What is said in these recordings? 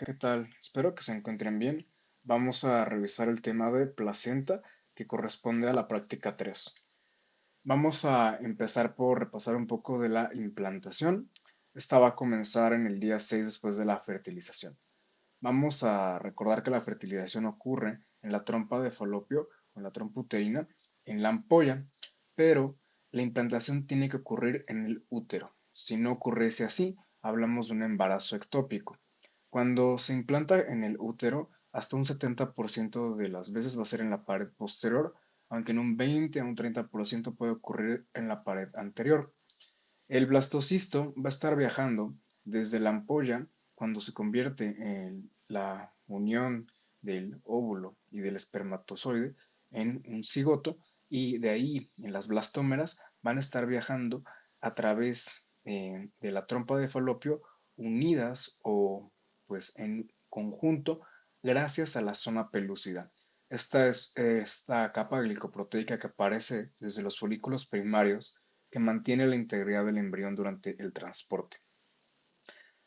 ¿Qué tal? Espero que se encuentren bien. Vamos a revisar el tema de placenta que corresponde a la práctica 3. Vamos a empezar por repasar un poco de la implantación. Esta va a comenzar en el día 6 después de la fertilización. Vamos a recordar que la fertilización ocurre en la trompa de falopio o en la trompa uterina, en la ampolla, pero la implantación tiene que ocurrir en el útero. Si no ocurriese así, hablamos de un embarazo ectópico. Cuando se implanta en el útero, hasta un 70% de las veces va a ser en la pared posterior, aunque en un 20 a un 30% puede ocurrir en la pared anterior. El blastocisto va a estar viajando desde la ampolla cuando se convierte en la unión del óvulo y del espermatozoide en un cigoto, y de ahí en las blastómeras van a estar viajando a través de la trompa de falopio, unidas o pues en conjunto gracias a la zona pelúcida. Esta es esta capa glicoproteica que aparece desde los folículos primarios, que mantiene la integridad del embrión durante el transporte.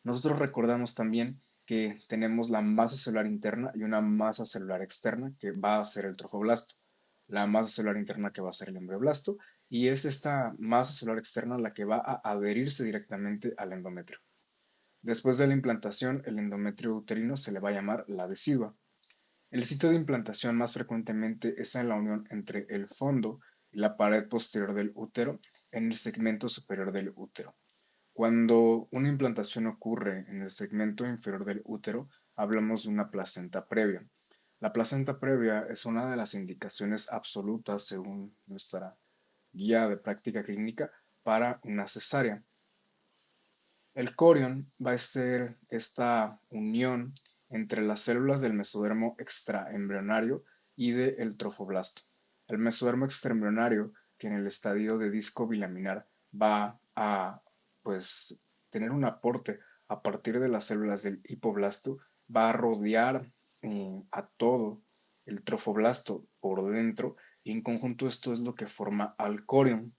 Nosotros recordamos también que tenemos la masa celular interna y una masa celular externa que va a ser el trofoblasto, la masa celular interna que va a ser el embrioblasto, y es esta masa celular externa la que va a adherirse directamente al endometrio. Después de la implantación, el endometrio uterino se le va a llamar la decidua. El sitio de implantación más frecuentemente es en la unión entre el fondo y la pared posterior del útero, en el segmento superior del útero. Cuando una implantación ocurre en el segmento inferior del útero, hablamos de una placenta previa. La placenta previa es una de las indicaciones absolutas, según nuestra guía de práctica clínica, para una cesárea. El corion va a ser esta unión entre las células del mesodermo extraembrionario y del trofoblasto. El mesodermo extraembrionario, que en el estadio de disco bilaminar va a pues tener un aporte a partir de las células del hipoblasto, va a rodear a todo el trofoblasto por dentro, y en conjunto esto es lo que forma al corion.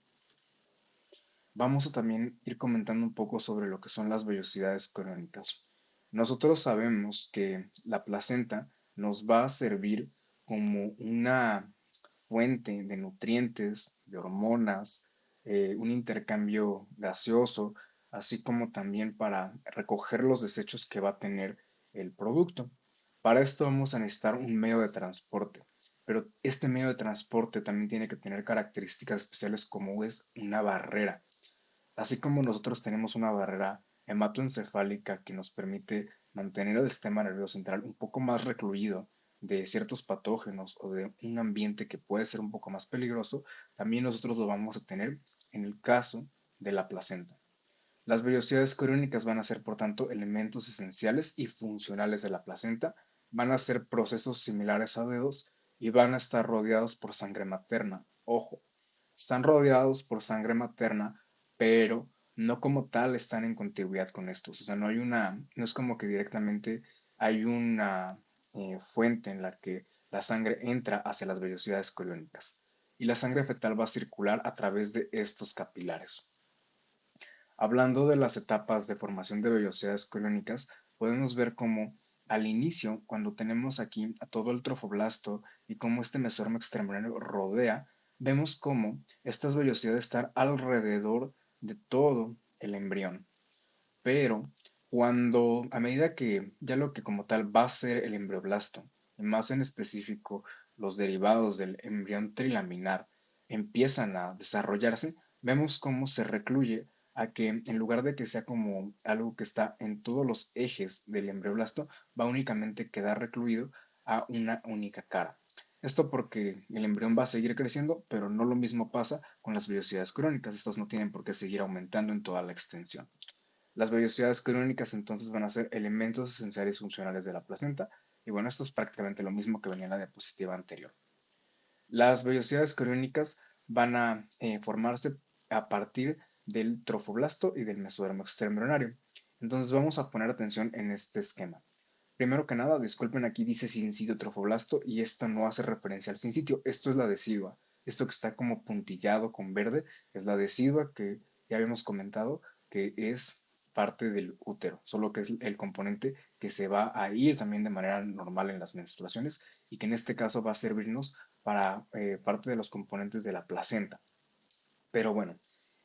Vamos a también ir comentando un poco sobre lo que son las vellosidades crónicas. Nosotros sabemos que la placenta nos va a servir como una fuente de nutrientes, de hormonas, un intercambio gaseoso, así como también para recoger los desechos que va a tener el producto. Para esto vamos a necesitar un medio de transporte, pero este medio de transporte también tiene que tener características especiales como es una barrera. Así como nosotros tenemos una barrera hematoencefálica que nos permite mantener el sistema nervioso central un poco más recluido de ciertos patógenos o de un ambiente que puede ser un poco más peligroso, también nosotros lo vamos a tener en el caso de la placenta. Las vellosidades coriónicas van a ser, por tanto, elementos esenciales y funcionales de la placenta, van a ser procesos similares a dedos y van a estar rodeados por sangre materna. Ojo, están rodeados por sangre materna, pero no como tal están en contigüidad con estos. O sea, no es como que directamente hay una fuente en la que la sangre entra hacia las vellosidades coriónicas. Y la sangre fetal va a circular a través de estos capilares. Hablando de las etapas de formación de vellosidades coriónicas, podemos ver cómo al inicio, cuando tenemos aquí a todo el trofoblasto y cómo este mesodermo extraembrionario rodea, vemos cómo estas vellosidades están alrededor de todo el embrión. Pero cuando, a medida que ya lo que como tal va a ser el embrioblasto, y más en específico los derivados del embrión trilaminar, empiezan a desarrollarse, vemos cómo se recluye a que en lugar de que sea como algo que está en todos los ejes del embrioblasto, va únicamente quedar recluido a una única cara. Esto porque el embrión va a seguir creciendo, pero no lo mismo pasa con las vellosidades crónicas. Estas no tienen por qué seguir aumentando en toda la extensión. Las vellosidades crónicas entonces van a ser elementos esenciales funcionales de la placenta, y bueno, esto es prácticamente lo mismo que venía en la diapositiva anterior. Las vellosidades coriónicas van a formarse a partir del trofoblasto y del mesodermo extraembrionario. Entonces vamos a poner atención en este esquema. Primero que nada, disculpen, aquí dice sincitio trofoblasto y esto no hace referencia al sincitio, esto es la decidua. Esto que está como puntillado con verde es la decidua, que ya habíamos comentado que es parte del útero, solo que es el componente que se va a ir también de manera normal en las menstruaciones y que en este caso va a servirnos para parte de los componentes de la placenta. Pero bueno,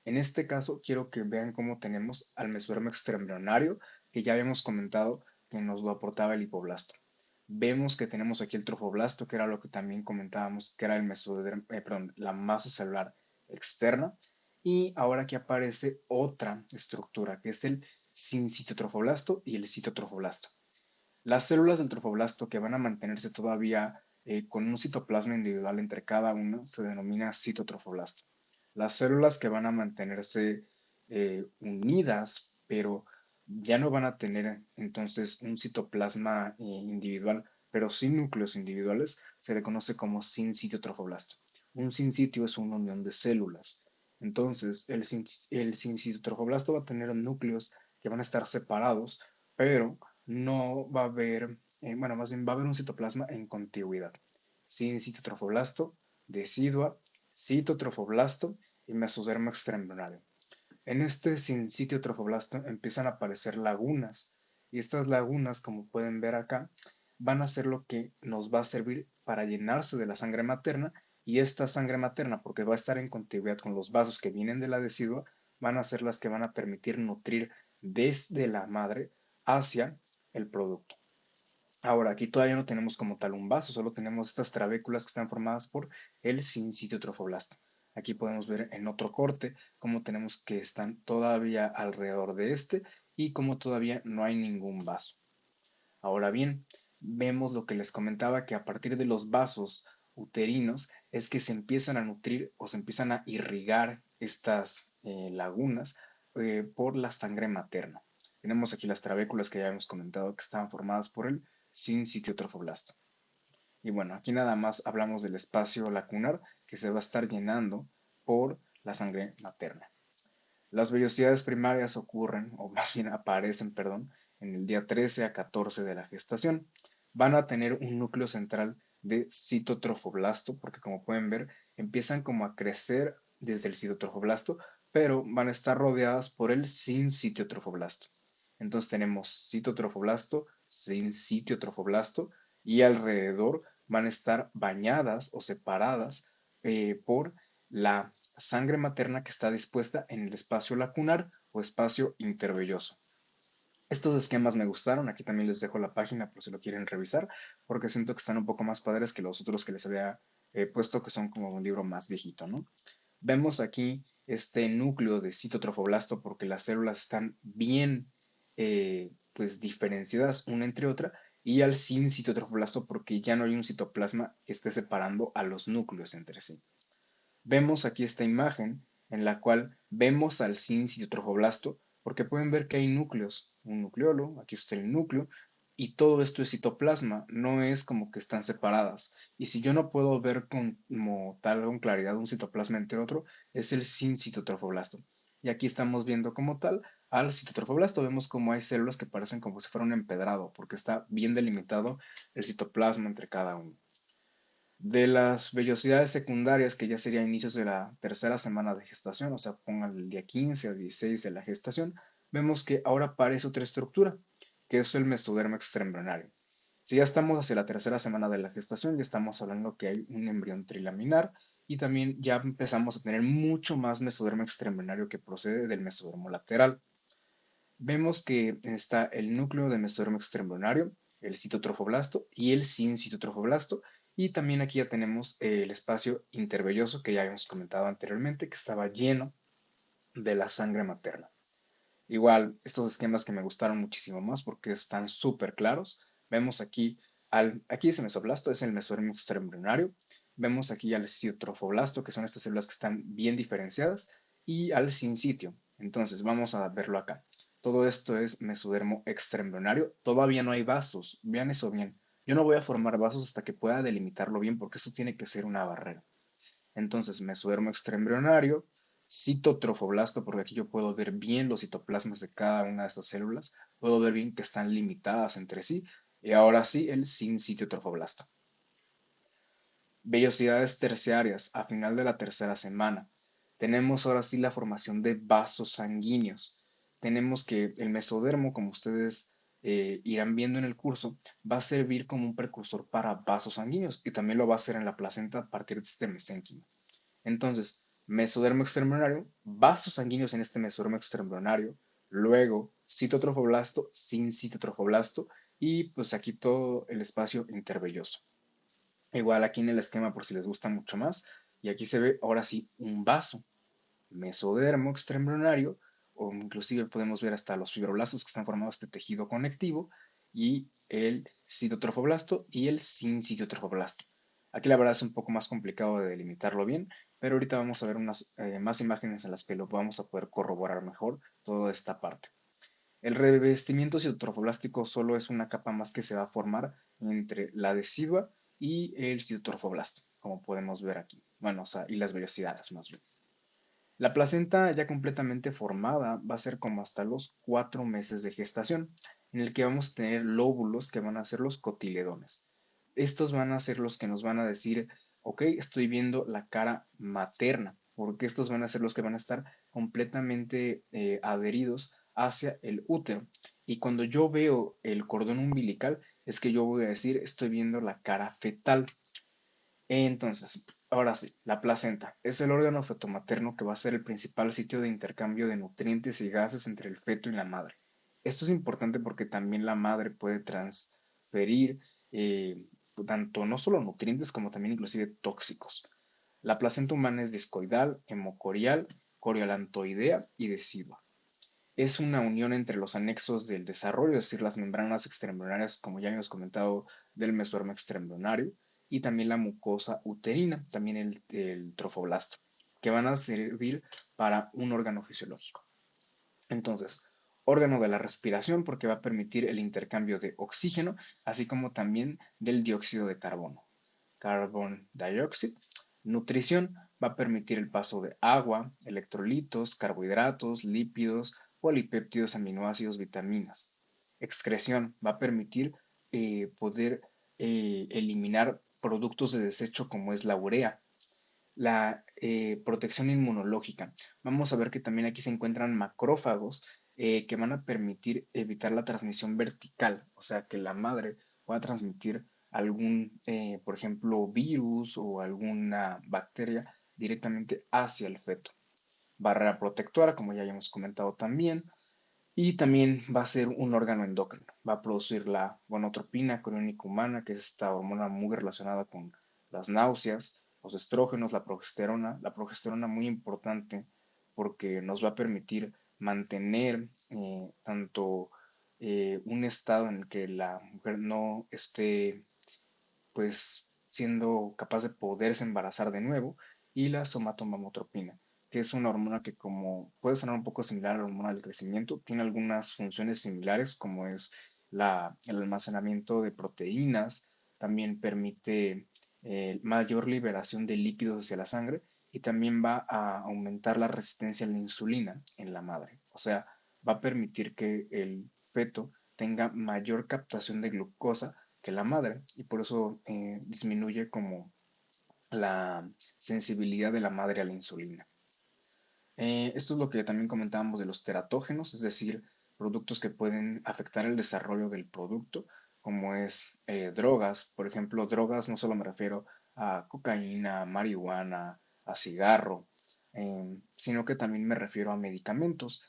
en este caso quiero que vean cómo tenemos al mesodermo extraembrionario, que ya habíamos comentado que nos lo aportaba el hipoblasto. Vemos que tenemos aquí el trofoblasto, que era lo que también comentábamos, que era el mesodermo, perdón, la masa celular externa. Y ahora aquí aparece otra estructura, que es el sincitotrofoblasto y el citotrofoblasto. Las células del trofoblasto que van a mantenerse todavía con un citoplasma individual entre cada una se denomina citotrofoblasto. Las células que van a mantenerse unidas, pero ya no van a tener entonces un citoplasma individual, pero sin núcleos individuales, se le conoce como sincitotrofoblasto. Un sincitio es una unión de células. Entonces, el sincitotrofoblasto va a tener núcleos que van a estar separados, pero no va a haber, bueno, más bien va a haber un citoplasma en contigüidad. Sincitotrofoblasto, decidua, citotrofoblasto y mesodermo extraembrionario. En este sincitio trofoblasto empiezan a aparecer lagunas y estas lagunas, como pueden ver acá, van a ser lo que nos va a servir para llenarse de la sangre materna y esta sangre materna, porque va a estar en continuidad con los vasos que vienen de la decidua, van a ser las que van a permitir nutrir desde la madre hacia el producto. Ahora, aquí todavía no tenemos como tal un vaso, solo tenemos estas trabéculas que están formadas por el sincitio trofoblasto. Aquí podemos ver en otro corte cómo tenemos que están todavía alrededor de este y cómo todavía no hay ningún vaso. Ahora bien, vemos lo que les comentaba que a partir de los vasos uterinos es que se empiezan a nutrir o se empiezan a irrigar estas lagunas por la sangre materna. Tenemos aquí las trabéculas que ya hemos comentado que estaban formadas por el sincitio trofoblasto. Y bueno, aquí nada más hablamos del espacio lacunar que se va a estar llenando por la sangre materna. Las vellosidades primarias ocurren, o más bien aparecen, perdón, en el día 13 a 14 de la gestación. Van a tener un núcleo central de citotrofoblasto, porque como pueden ver, empiezan como a crecer desde el citotrofoblasto, pero van a estar rodeadas por el sincitiotrofoblasto. Entonces tenemos citotrofoblasto, sincitiotrofoblasto, y alrededor van a estar bañadas o separadas por la sangre materna que está dispuesta en el espacio lacunar o espacio intervelloso. Estos esquemas me gustaron, aquí también les dejo la página por si lo quieren revisar, porque siento que están un poco más padres que los otros que les había puesto, que son como un libro más viejito, ¿no? Vemos aquí este núcleo de citotrofoblasto porque las células están bien pues diferenciadas una entre otra y al sin citotrofoblasto porque ya no hay un citoplasma que esté separando a los núcleos entre sí. Vemos aquí esta imagen en la cual vemos al sincitotrofoblasto porque pueden ver que hay núcleos, un nucleolo, aquí está el núcleo, y todo esto es citoplasma, no es como que están separadas. Y si yo no puedo ver como tal con claridad un citoplasma entre otro, es el sincitotrofoblasto. Y aquí estamos viendo como tal al citotrofoblasto, vemos como hay células que parecen como si fuera un empedrado, porque está bien delimitado el citoplasma entre cada uno. De las vellosidades secundarias, que ya sería inicios de la tercera semana de gestación, o sea, pongan el día 15 o 16 de la gestación, vemos que ahora aparece otra estructura, que es el mesodermo extraembrionario. Si ya estamos hacia la tercera semana de la gestación, ya estamos hablando que hay un embrión trilaminar y también ya empezamos a tener mucho más mesodermo extraembrionario que procede del mesodermo lateral. Vemos que está el núcleo de mesodermo extraembrionario, el citotrofoblasto y el sincitotrofoblasto. Y también aquí ya tenemos el espacio intervelloso que ya habíamos comentado anteriormente, que estaba lleno de la sangre materna. Igual, estos esquemas que me gustaron muchísimo más porque están súper claros. Vemos aquí, aquí es el mesoblasto, es el mesodermo extraembrionario. Vemos aquí al citotrofoblasto, que son estas células que están bien diferenciadas, y al sincitio. Entonces, vamos a verlo acá. Todo esto es mesodermo extraembrionario. Todavía no hay vasos. Vean eso bien. Yo no voy a formar vasos hasta que pueda delimitarlo bien porque eso tiene que ser una barrera. Entonces, mesodermo extraembrionario, citotrofoblasto, porque aquí yo puedo ver bien los citoplasmas de cada una de estas células, puedo ver bien que están limitadas entre sí, y ahora sí, el sincitiotrofoblasto. Vellosidades terciarias a final de la tercera semana. Tenemos ahora sí la formación de vasos sanguíneos. tenemos que el mesodermo, como ustedes irán viendo en el curso, va a servir como un precursor para vasos sanguíneos y también lo va a hacer en la placenta a partir de este mesénquimo. Entonces, mesodermo extraembrionario, vasos sanguíneos en este mesodermo extraembrionario, luego citotrofoblasto sin citotrofoblasto y pues aquí todo el espacio intervelloso. Igual aquí en el esquema por si les gusta mucho más, y aquí se ve ahora sí un vaso, mesodermo extraembrionario, o inclusive podemos ver hasta los fibroblastos que están formados este tejido conectivo, y el citotrofoblasto y el sincitotrofoblasto. Aquí la verdad es un poco más complicado de delimitarlo bien, pero ahorita vamos a ver unas más imágenes en las que lo vamos a poder corroborar mejor toda esta parte. El revestimiento citotrofoblástico solo es una capa más que se va a formar entre la decidua y el citotrofoblasto, como podemos ver aquí. Bueno, o sea, y las vellosidades más bien. La placenta ya completamente formada va a ser como hasta los 4 meses de gestación, en el que vamos a tener lóbulos que van a ser los cotiledones. Estos van a ser los que nos van a decir, ok, estoy viendo la cara materna, porque estos van a ser los que van a estar completamente adheridos hacia el útero. Y cuando yo veo el cordón umbilical, es que yo voy a decir, estoy viendo la cara fetal. Entonces, ahora sí, la placenta es el órgano fetomaterno que va a ser el principal sitio de intercambio de nutrientes y gases entre el feto y la madre. Esto es importante porque también la madre puede transferir tanto no solo nutrientes como también inclusive tóxicos. La placenta humana es discoidal, hemocorial, coriolantoidea y decidua. Es una unión entre los anexos del desarrollo, es decir, las membranas extraembrionarias, como ya hemos comentado, del mesodermo extraembrionario, y también la mucosa uterina, también el trofoblasto, que van a servir para un órgano fisiológico. Entonces, órgano de la respiración, porque va a permitir el intercambio de oxígeno, así como también del dióxido de carbono. Carbon dioxide. Nutrición va a permitir el paso de agua, electrolitos, carbohidratos, lípidos, polipéptidos, aminoácidos, vitaminas. Excreción va a permitir poder eliminar productos de desecho como es la urea. La protección inmunológica. Vamos a ver que también aquí se encuentran macrófagos que van a permitir evitar la transmisión vertical, o sea, que la madre pueda transmitir algún, por ejemplo, virus o alguna bacteria directamente hacia el feto. Barrera protectora, como ya hemos comentado también, y también va a ser un órgano endocrino. Va a producir la gonotropina coriónica humana, que es esta hormona muy relacionada con las náuseas, los estrógenos, la progesterona muy importante porque nos va a permitir mantener tanto un estado en el que la mujer no esté pues siendo capaz de poderse embarazar de nuevo, y la somatomamotropina, que es una hormona que como puede sonar un poco similar a la hormona del crecimiento, tiene algunas funciones similares como es el almacenamiento de proteínas, también permite mayor liberación de lípidos hacia la sangre y también va a aumentar la resistencia a la insulina en la madre. O sea, va a permitir que el feto tenga mayor captación de glucosa que la madre y por eso disminuye como la sensibilidad de la madre a la insulina. Esto es lo que también comentábamos de los teratógenos, es decir, productos que pueden afectar el desarrollo del producto, como es drogas. Por ejemplo, drogas no solo me refiero a cocaína, marihuana, a cigarro, sino que también me refiero a medicamentos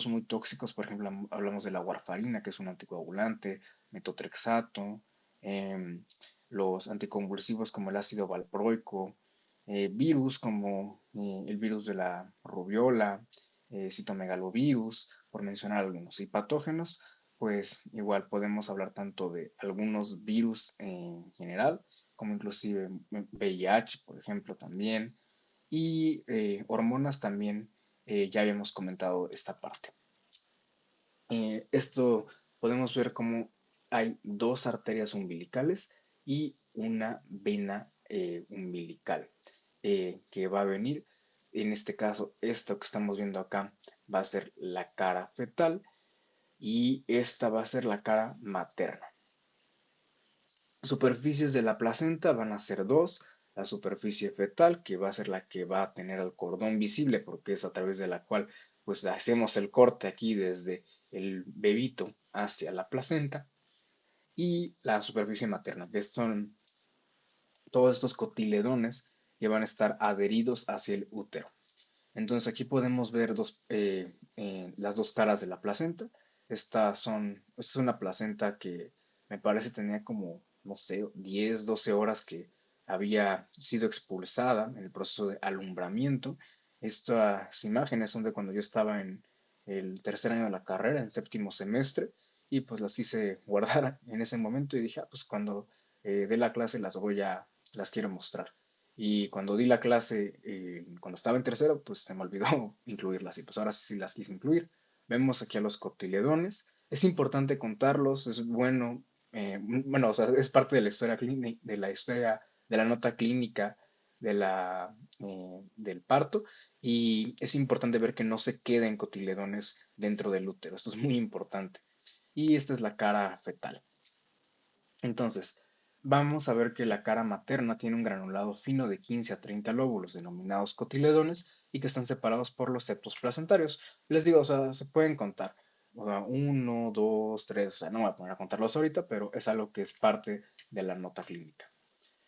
muy tóxicos. Por ejemplo, hablamos de la warfarina, que es un anticoagulante, metotrexato, em, los anticonvulsivos como el ácido valproico, virus como el virus de la rubiola, citomegalovirus, por mencionar algunos. Y patógenos, pues igual podemos hablar tanto de algunos virus en general, como inclusive VIH, por ejemplo, también. Y hormonas también, ya habíamos comentado esta parte. Esto podemos ver como hay dos arterias umbilicales y una vena umbilical que va a venir. En este caso, esto que estamos viendo acá va a ser la cara fetal y esta va a ser la cara materna. Superficies de la placenta van a ser dos. La superficie fetal, que va a ser la que va a tener el cordón visible, porque es a través de la cual pues hacemos el corte aquí desde el bebito hacia la placenta y la superficie materna, que son todos estos cotiledones que van a estar adheridos hacia el útero. Entonces aquí podemos ver las dos caras de la placenta. Esta es una placenta que me parece tenía como, no sé, 10, 12 horas que había sido expulsada en el proceso de alumbramiento. Estas imágenes son de cuando yo estaba en el tercer año de la carrera, en séptimo semestre, y pues las quise guardar en ese momento y dije, pues cuando dé la clase las quiero mostrar. Y cuando di la clase, cuando estaba en tercero, pues se me olvidó incluirlas y pues ahora sí las quise incluir. Vemos aquí a los cotiledones. Es importante contarlos, es bueno, bueno, o sea, es parte de la historia clínica, de la historia, de la nota clínica del parto y es importante ver que no se queden cotiledones dentro del útero. Esto es muy importante. Y esta es la cara fetal. Entonces, vamos a ver que la cara materna tiene un granulado fino de 15 a 30 lóbulos, denominados cotiledones, y que están separados por los septos placentarios. Les digo, o sea, se pueden contar. O sea, uno, dos, tres, o sea, no me voy a poner a contarlos ahorita, pero es algo que es parte de la nota clínica.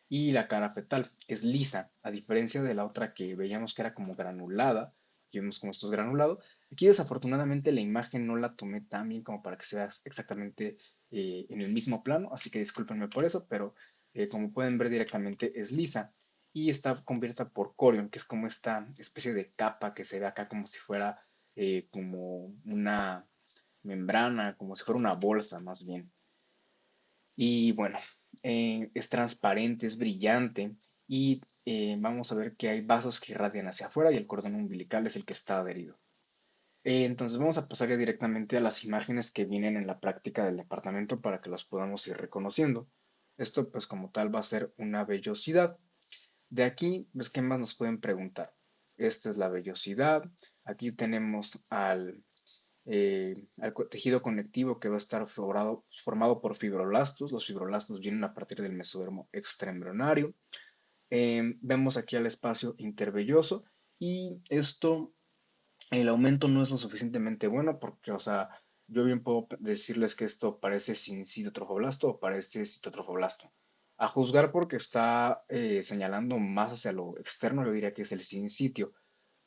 Y la cara fetal es lisa, a diferencia de la otra que veíamos que era como granulada. Aquí vemos como esto es granulado. Aquí desafortunadamente la imagen no la tomé tan bien como para que se vea exactamente en el mismo plano, así que discúlpenme por eso, pero como pueden ver directamente es lisa y está cubierta por corion, que es como esta especie de capa que se ve acá como si fuera como una membrana, como si fuera una bolsa más bien. Y bueno, es transparente, es brillante y vamos a ver que hay vasos que irradian hacia afuera y el cordón umbilical es el que está adherido. Entonces vamos a pasar ya directamente a las imágenes que vienen en la práctica del departamento para que las podamos ir reconociendo. Esto pues como tal va a ser una vellosidad. De aquí, pues, ¿qué más nos pueden preguntar? Esta es la vellosidad. Aquí tenemos al tejido conectivo que va a estar formado por fibroblastos. Los fibroblastos vienen a partir del mesodermo extraembrionario. Vemos aquí al espacio intervelloso y esto, el aumento no es lo suficientemente bueno porque, o sea, yo bien puedo decirles que esto parece sincitotrofoblasto o parece citotrofoblasto. A juzgar porque está señalando más hacia lo externo, yo diría que es el sincitio,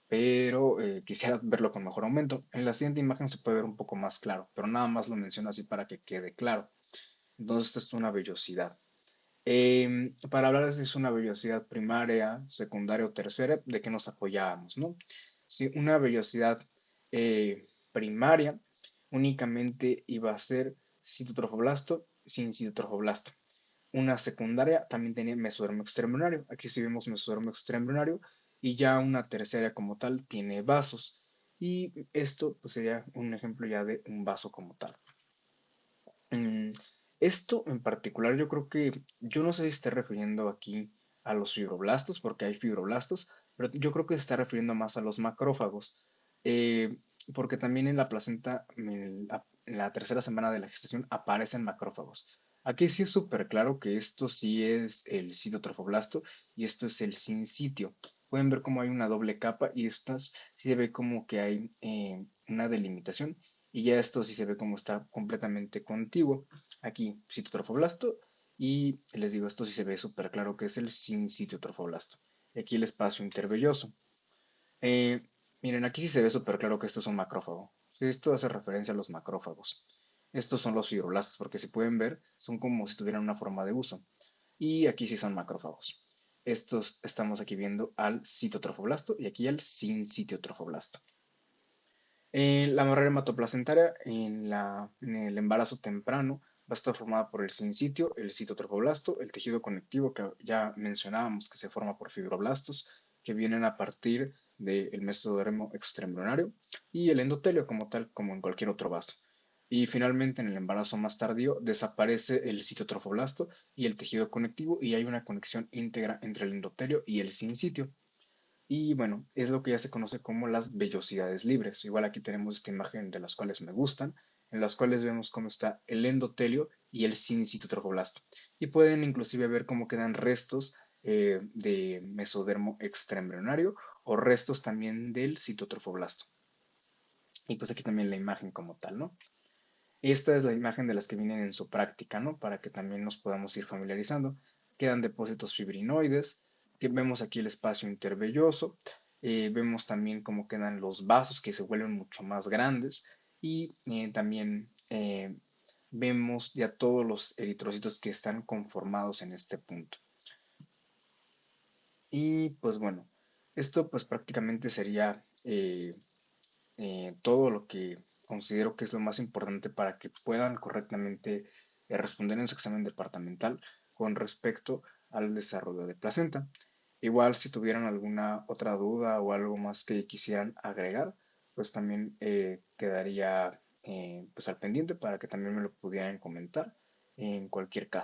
pero quisiera verlo con mejor aumento. En la siguiente imagen se puede ver un poco más claro, pero nada más lo menciono así para que quede claro. Entonces, esta es una vellosidad. Para hablar de si es una vellosidad primaria, secundaria o tercera, ¿de qué nos apoyábamos, no? Si una vellosidad primaria únicamente iba a ser citotrofoblasto sin citotrofoblasto. Una secundaria también tenía mesodermo extraembrionario. Aquí sí vemos mesodermo extraembrionario y ya una terciaria como tal tiene vasos. Y esto pues, sería un ejemplo ya de un vaso como tal. Mm, Esto en particular yo creo que, yo no sé si se está refiriendo aquí a los fibroblastos, porque hay fibroblastos, pero yo creo que se está refiriendo más a los macrófagos, eh, porque también en la placenta, en la tercera semana de la gestación, aparecen macrófagos. Aquí sí es súper claro que esto sí es el citotrofoblasto y esto es el sincitio. Pueden ver cómo hay una doble capa y esto sí se ve como que hay una delimitación y ya esto sí se ve como está completamente contiguo. Aquí citotrofoblasto y les digo, esto sí se ve súper claro que es el sincitiotrofoblasto. Y aquí el espacio intervelloso. Eh, Miren, aquí sí se ve súper claro que esto es un macrófago. Sí, esto hace referencia a los macrófagos. Estos son los fibroblastos, porque si pueden ver, son como si tuvieran una forma de uso. Y aquí sí son macrófagos. Estos estamos aquí viendo al citotrofoblasto y aquí al sincitiotrofoblasto. La barrera hematoplacentaria en el embarazo temprano va a estar formada por el sincitio, el citotrofoblasto, el tejido conectivo que ya mencionábamos que se forma por fibroblastos que vienen a partir del mesodermo extraembrionario y el endotelio como tal, como en cualquier otro vaso. Y finalmente en el embarazo más tardío desaparece el citotrofoblasto y el tejido conectivo y hay una conexión íntegra entre el endotelio y el sincitio. Y bueno, es lo que ya se conoce como las vellosidades libres. Igual aquí tenemos esta imagen de las cuales me gustan, en las cuales vemos cómo está el endotelio y el sincitotrofoblasto. Y pueden inclusive ver cómo quedan restos de mesodermo extraembrionario o restos también del citotrofoblasto. Y pues aquí también la imagen como tal, ¿no? Esta es la imagen de las que vienen en su práctica, ¿no? Para que también nos podamos ir familiarizando. Quedan depósitos fibrinoides, que vemos aquí el espacio intervelloso, vemos también cómo quedan los vasos que se vuelven mucho más grandes y también vemos ya todos los eritrocitos que están conformados en este punto. Y pues bueno, esto pues prácticamente sería todo lo que considero que es lo más importante para que puedan correctamente responder en su examen departamental con respecto al desarrollo de placenta. Igual si tuvieran alguna otra duda o algo más que quisieran agregar, pues también quedaría pues al pendiente para que también me lo pudieran comentar en cualquier caso.